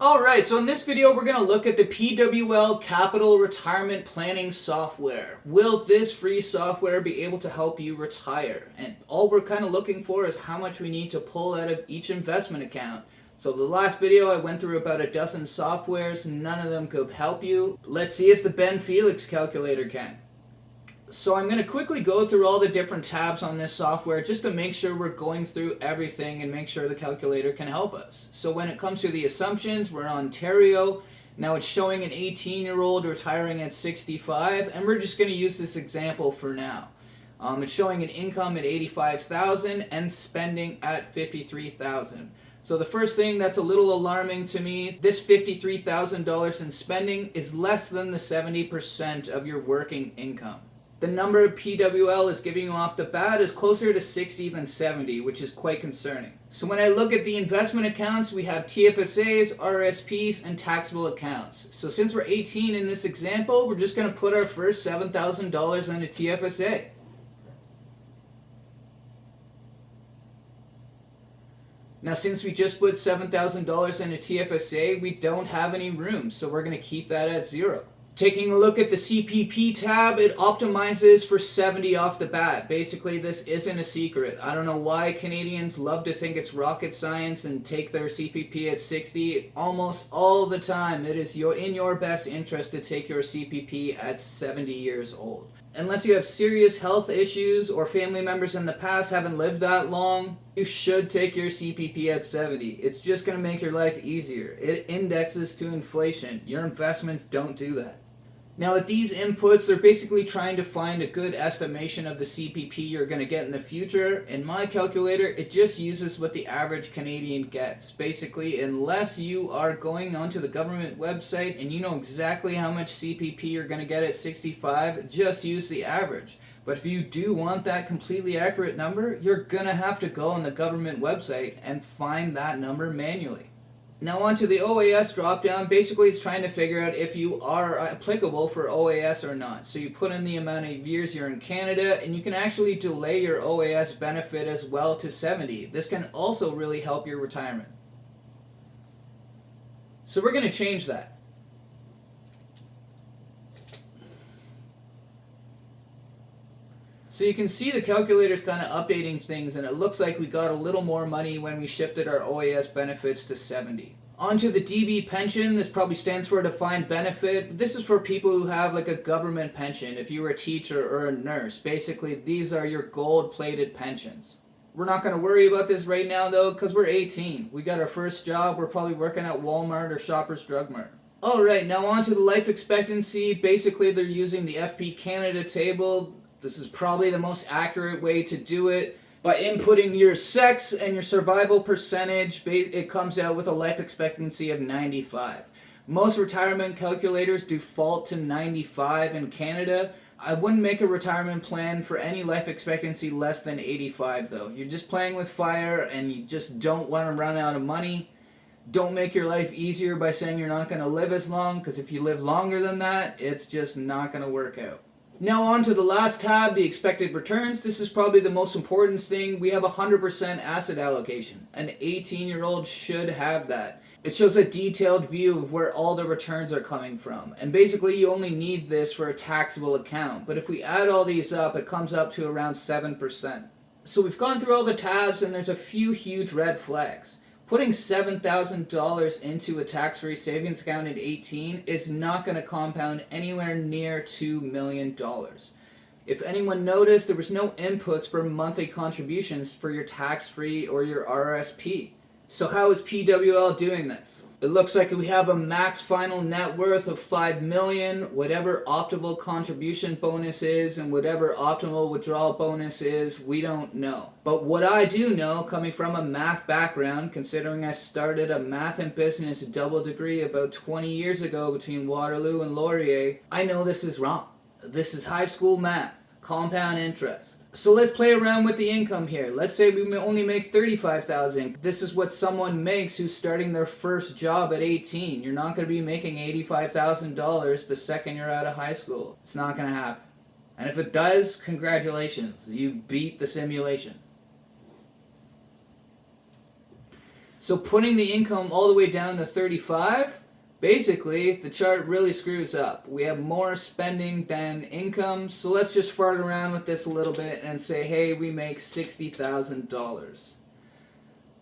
Alright, so in this video we're going to look at the PWL Capital Retirement Planning Software. Will this free software be able to help you retire? And all we're kind of looking for is how much we need to pull out of each investment account. So the last video I went through about a dozen softwares, none of them could help you. Let's see if the Felix calculator can. So I'm going to quickly go through all the different tabs on this software just to make sure we're going through everything and make sure the calculator can help us. So when it comes to the assumptions, we're in Ontario. Now it's showing an 18-year-old retiring at 65, and we're just going to use this example for now. It's showing an income at $85,000 and spending at $53,000. So the first thing that's a little alarming to me, this $53,000 in spending is less than the 70% of your working income. The number of PWL is giving you off the bat is closer to 60 than 70, which is quite concerning. So when I look at the investment accounts, we have TFSAs, RSPs, and taxable accounts. So since we're 18 in this example, we're just going to put our first $7,000 in a TFSA. Now since we just put $7,000 in a TFSA, we don't have any room, so we're going to keep that at zero. Taking a look at the CPP tab, it optimizes for 70 off the bat. Basically, this isn't a secret. I don't know why Canadians love to think it's rocket science and take their CPP at 60. Almost all the time, it is in your best interest to take your CPP at 70 years old. Unless you have serious health issues or family members in the past haven't lived that long, you should take your CPP at 70. It's just going to make your life easier. It indexes to inflation. Your investments don't do that. Now with these inputs, they're basically trying to find a good estimation of the CPP you're going to get in the future. In my calculator, it just uses what the average Canadian gets. Basically, unless you are going onto the government website and you know exactly how much CPP you're going to get at 65, just use the average. But if you do want that completely accurate number, you're going to have to go on the government website and find that number manually. Now onto the OAS dropdown. Basically it's trying to figure out if you are applicable for OAS or not. So you put in the amount of years you're in Canada, and you can actually delay your OAS benefit as well to 70. This can also really help your retirement. So we're going to change that. So you can see the calculator's kind of updating things, and it looks like we got a little more money when we shifted our OAS benefits to 70. Onto the DB pension, this probably stands for defined benefit. This is for people who have like a government pension, if you were a teacher or a nurse. Basically, these are your gold-plated pensions. We're not going to worry about this right now though, because we're 18. We got our first job, we're probably working at Walmart or Shoppers Drug Mart. Alright, now onto the life expectancy. Basically, they're using the FP Canada table. This is probably the most accurate way to do it. By inputting your sex and your survival percentage, it comes out with a life expectancy of 95. Most retirement calculators default to 95 in Canada. I wouldn't make a retirement plan for any life expectancy less than 85 though. You're just playing with fire and you just don't want to run out of money. Don't make your life easier by saying you're not going to live as long, because if you live longer than that, it's just not going to work out. Now on to the last tab, the expected returns. This is probably the most important thing. We have 100% asset allocation. An 18-year-old should have that. It shows a detailed view of where all the returns are coming from. And basically you only need this for a taxable account. But if we add all these up, it comes up to around 7%. So we've gone through all the tabs and there's a few huge red flags. Putting $7,000 into a tax-free savings account at 18 is not going to compound anywhere near $2 million. If anyone noticed, there was no inputs for monthly contributions for your tax-free or your RSP. So how is PWL doing this? It looks like we have a max final net worth of $5 million, whatever optimal contribution bonus is and whatever optimal withdrawal bonus is, we don't know. But what I do know, coming from a math background, considering I started a math and business double degree about 20 years ago between Waterloo and Laurier, I know this is wrong. This is high school math, compound interest. So let's play around with the income here. Let's say we only make $35,000. This is what someone makes who's starting their first job at 18. You're not going to be making $85,000 the second you're out of high school. It's not going to happen. And if it does, congratulations. You beat the simulation. So putting the income all the way down to 35, basically the chart really screws up. We have more spending than income, so let's just fart around with this a little bit and say, hey, we make $60,000.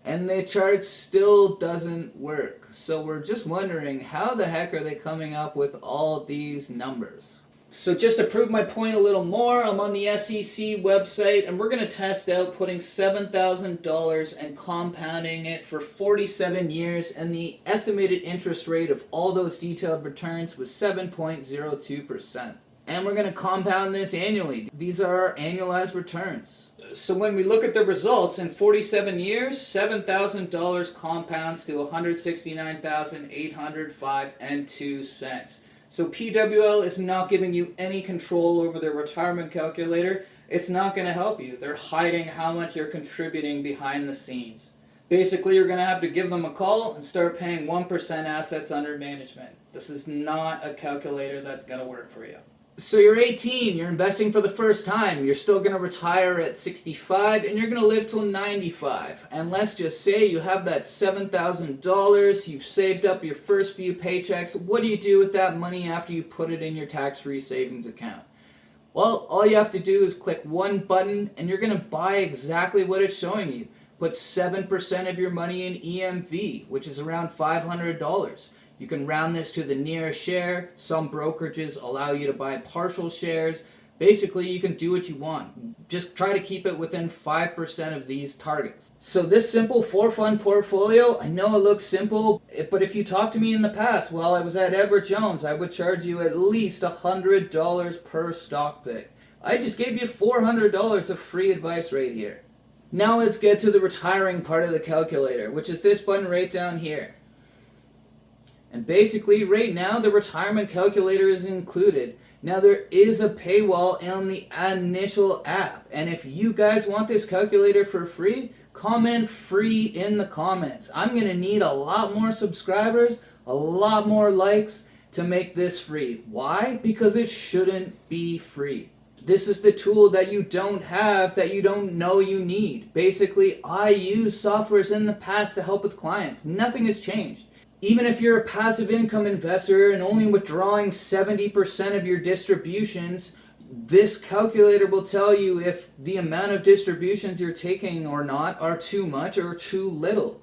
And the chart still doesn't work. So we're just wondering, how the heck are they coming up with all these numbers? So just to prove my point a little more, I'm on the SEC website and we're going to test out putting $7,000 and compounding it for 47 years, and the estimated interest rate of all those detailed returns was 7.02%. And we're going to compound this annually. These are our annualized returns. So when we look at the results, in 47 years, $7,000 compounds to $169,805.02. So PWL is not giving you any control over their retirement calculator. It's not going to help you. They're hiding how much you're contributing behind the scenes. Basically, you're going to have to give them a call and start paying 1% assets under management. This is not a calculator that's going to work for you. So you're 18, you're investing for the first time, you're still going to retire at 65, and you're going to live till 95. And let's just say you have that $7,000, you've saved up your first few paychecks. What do you do with that money after you put it in your tax-free savings account? Well, all you have to do is click one button, and you're going to buy exactly what it's showing you. Put 7% of your money in EMV, which is around $500. You can round this to the nearest share. Some brokerages allow you to buy partial shares. Basically, you can do what you want. Just try to keep it within 5% of these targets. So this simple 4-fund portfolio, I know it looks simple, but if you talked to me in the past while I was at Edward Jones, I would charge you at least $100 per stock pick. I just gave you $400 of free advice right here. Now let's get to the retiring part of the calculator, which is this button right down here. And basically, right now, the retirement calculator is included. Now, there is a paywall on the initial app. And if you guys want this calculator for free, comment free in the comments. I'm going to need a lot more subscribers, a lot more likes to make this free. Why? Because it shouldn't be free. This is the tool that you don't have, that you don't know you need. Basically, I used softwares in the past to help with clients. Nothing has changed. Even if you're a passive income investor and only withdrawing 70% of your distributions, this calculator will tell you if the amount of distributions you're taking or not are too much or too little.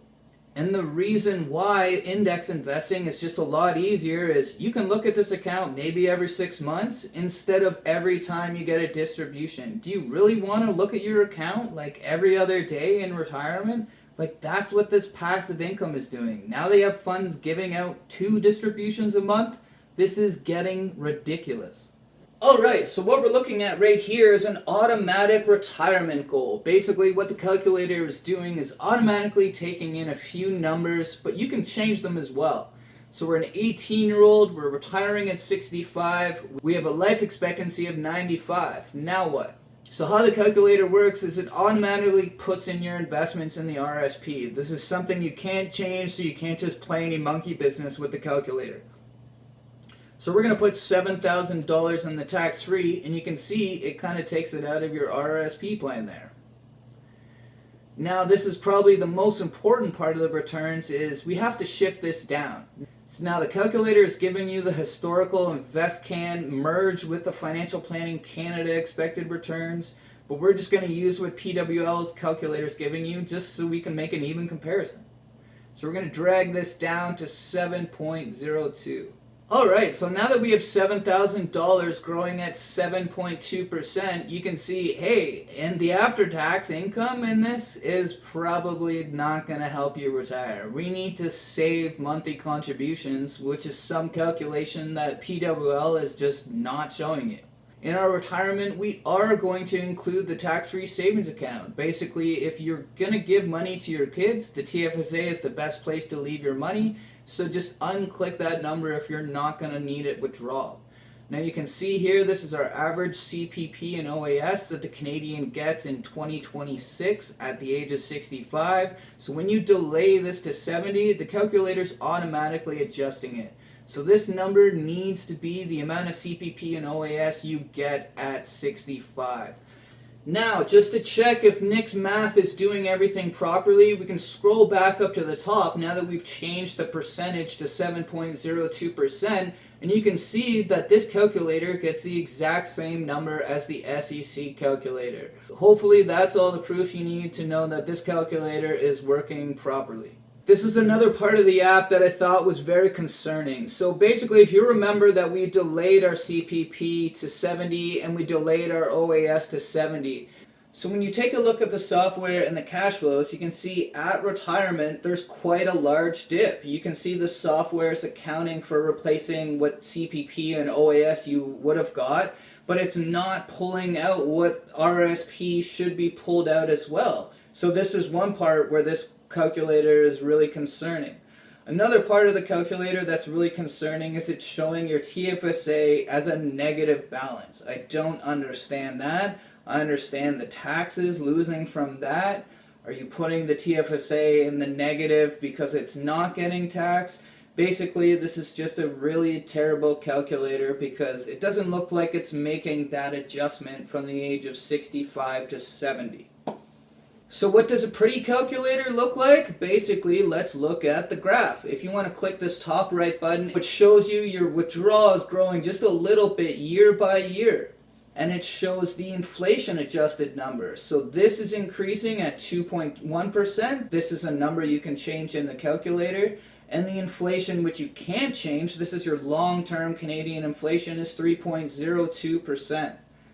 And the reason why index investing is just a lot easier is you can look at this account maybe every 6 months instead of every time you get a distribution. Do you really want to look at your account like every other day in retirement? Like, that's what this passive income is doing. Now they have funds giving out 2 distributions a month. This is getting ridiculous. Alright, so what we're looking at right here is an automatic retirement goal. Basically, what the calculator is doing is automatically taking in a few numbers, but you can change them as well. So we're an 18-year-old, we're retiring at 65, we have a life expectancy of 95. Now what? So how the calculator works is it automatically puts in your investments in the RSP. This is something you can't change, so you can't just play any monkey business with the calculator. So we're going to put $7,000 in the tax-free, and you can see it kind of takes it out of your RSP plan there. Now this is probably the most important part of the returns, is we have to shift this down. So now the calculator is giving you the historical InvestCan merged with the Financial Planning Canada expected returns, but we're just going to use what PWL's calculator is giving you just so we can make an even comparison. So we're going to drag this down to 7.02. Alright, so now that we have $7,000 growing at 7.2%, you can see, hey, and the after-tax income in this is probably not going to help you retire. We need to save monthly contributions, which is some calculation that PWL is just not showing you. In our retirement, we are going to include the tax-free savings account. Basically, if you're going to give money to your kids, the TFSA is the best place to leave your money. So just unclick that number if you're not going to need it withdrawal. Now you can see here, this is our average CPP and OAS that the Canadian gets in 2026 at the age of 65. So when you delay this to 70, the calculator's automatically adjusting it. So this number needs to be the amount of CPP and OAS you get at 65. Now, just to check if Nick's math is doing everything properly, we can scroll back up to the top now that we've changed the percentage to 7.02%, and you can see that this calculator gets the exact same number as the SEC calculator. Hopefully that's all the proof you need to know that this calculator is working properly. This is another part of the app that I thought was very concerning. So basically, if you remember that we delayed our CPP to 70 and we delayed our OAS to 70. So when you take a look at the software and the cash flows, you can see at retirement, there's quite a large dip. You can see the software is accounting for replacing what CPP and OAS you would have got, but it's not pulling out what RSP should be pulled out as well. So this is one part where this calculator is really concerning. Another part of the calculator that's really concerning is it's showing your TFSA as a negative balance. I don't understand that. I understand the taxes losing from that. Are you putting the TFSA in the negative because it's not getting taxed? Basically, this is just a really terrible calculator because it doesn't look like it's making that adjustment from the age of 65 to 70. So what does a pretty calculator look like? Basically, let's look at the graph. If you want to click this top right button, it shows you your withdrawals growing just a little bit year by year. And it shows the inflation adjusted number. So this is increasing at 2.1%. This is a number you can change in the calculator. And the inflation, which you can't change, this is your long-term Canadian inflation, is 3.02%.